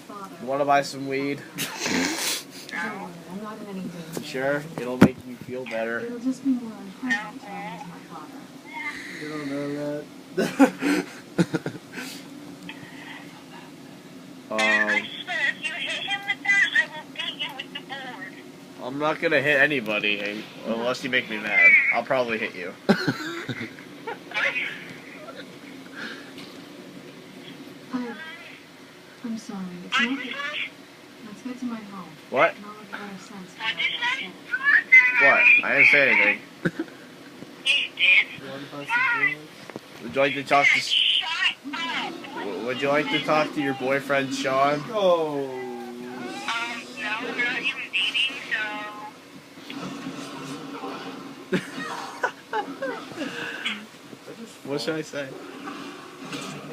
You want to buy some weed? I'm not in any danger. Sure, it'll make you feel better. It'll just be more unpleasant telling to my father. You don't know that. I swear, if you hit him with that, I will beat you with the board. I'm not gonna hit anybody unless you make me mad. I'll probably hit you. I'm sorry. It's not that... Let's get to my home. What? Not with better sense. What did you say? What? I didn't say anything. You did. Would you like to talk to? Shut up. Would you like to talk to your boyfriend Sean? Oh. No, we're not even dating, so... What should I say?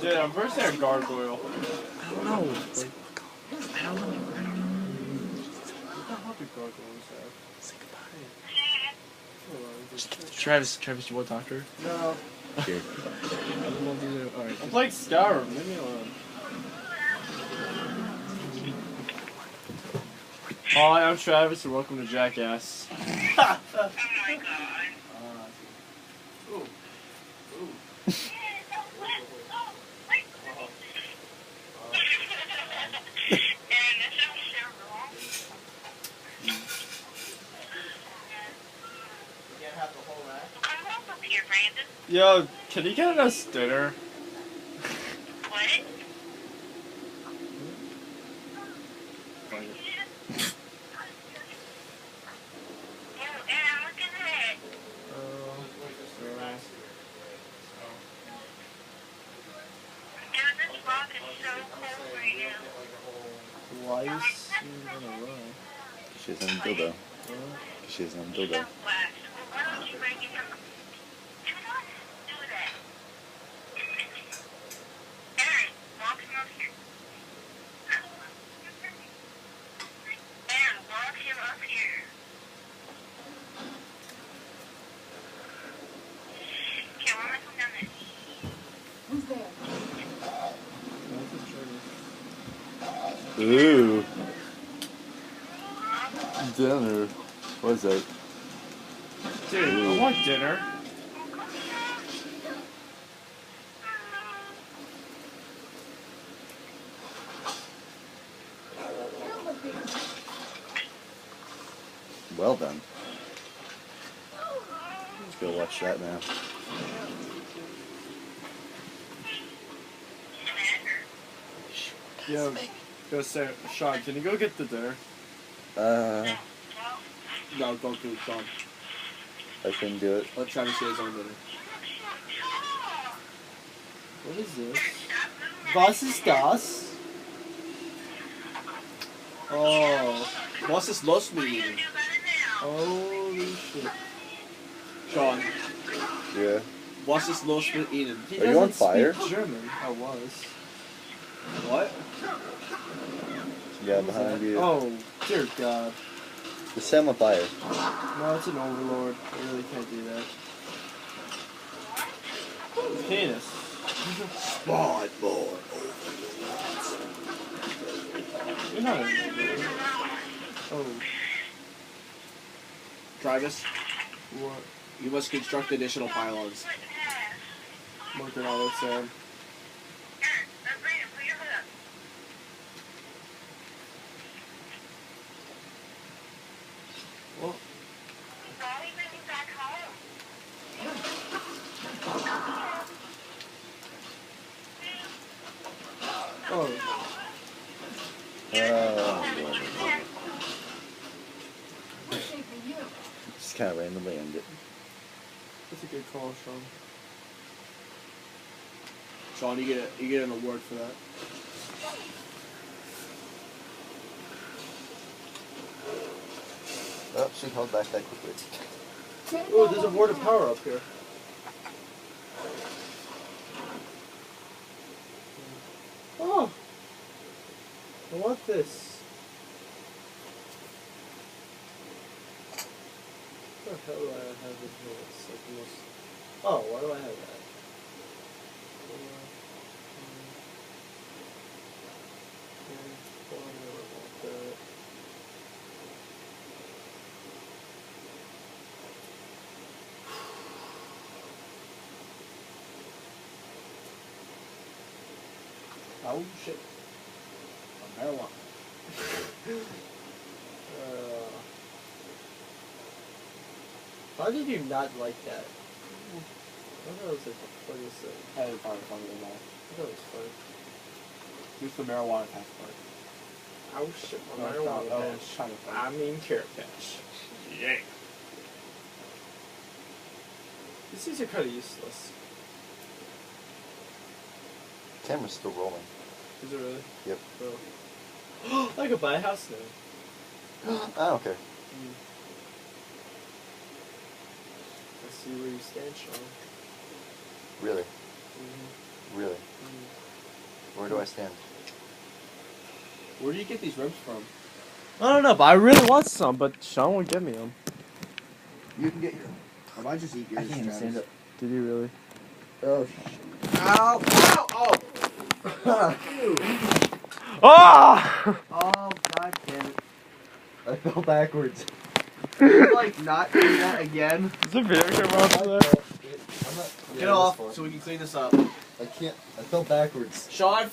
Dude, I'm first there gargoyle. I don't know. I don't know. How big gargoyles have? Say goodbye. Travis, you want to talk to her? No. Here. Alright. I'm playing Skyrim. Leave me alone. Hi, I'm Travis, and welcome to Jackass. Oh my god. Ooh. Yo, can you get us dinner? What? Why is she gonna run? She has a dildo. She has a dildo. Who's there? Ooh. Dinner. What is that? Dude, I want dinner. Well then. Let's go watch that now. Yo, Sarah, Sean, can you go get the dinner? No, don't do it, Sean. I couldn't do it. Let Travis get his own dinner. What is this? Was ist das? Oh. Was ist los mit Ihnen? Holy shit. Sean, Yeah. was ist los mit Ihnen? He Are you on doesn't fire? speak German. I was. What? Yeah, behind you. Oh, dear God. The Sam on fire. No, it's an overlord. I really can't do that. Penis. Smart boy. You're not an overlord. Oh. Travis, What? you must construct additional pylons. Working on it, Sam. Well, oh. Just kind of randomly end it. That's a good call, Sean. Sean, you get an award for that. Oh, she held back that quickly. Oh, there's a word of power up here. Oh! I want this. What the hell do I have in here? It's like the most... Oh, why do I have that? Oh shit. Marijuana. How did you not like that? I thought it was like the funniest thing. I didn't find it funny at all. I thought it was funny. Here's the marijuana passport. Oh shit, No, my it's not. marijuana Oh, patch. it's China thing. I mean carrot patch. Yeah. These things are kind of useless. Camera's still rolling. Is it really? Yep. Oh. I could buy a house now. I don't care. Let's see where you stand, Sean. Really? Mm-hmm. Really? Where do I stand? Where do you get these ribs from? I don't know, but I really want some, but Sean won't give me them. You can get your. I might just eat yours. Travis. Did you really? Oh shit. Ow! Ow! Oh! Ah! Oh god damn it. I fell backwards. Like not doing that again. Is the video camera on there? Get off so we can clean this up. I can't. I fell backwards. Sean